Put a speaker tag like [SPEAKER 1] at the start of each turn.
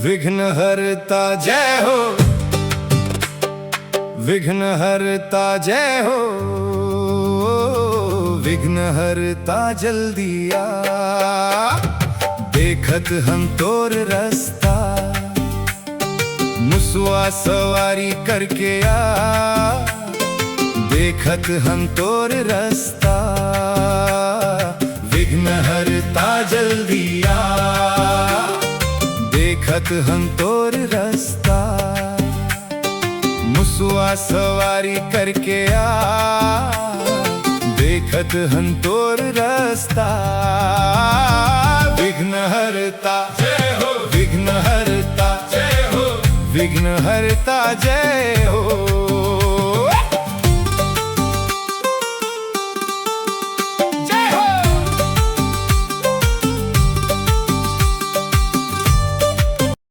[SPEAKER 1] विघ्नहर्ता जय हो, विघ्नहर्ता जय हो, विघ्नहर्ता जल्दी आ, देखत हम तोर रास्ता, मुसवा सवारी करके आ, देखत हम तोर रास्ता, विघ्नहर्ता जल्दी आ, देखत हम तोर रास्ता, मुसवा सवारी करके आ, देखत हम तोर रास्ता, विघ्नहर्ता जय हो, विघ्नहर्ता जय हो, विघ्नहर्ता जय हो।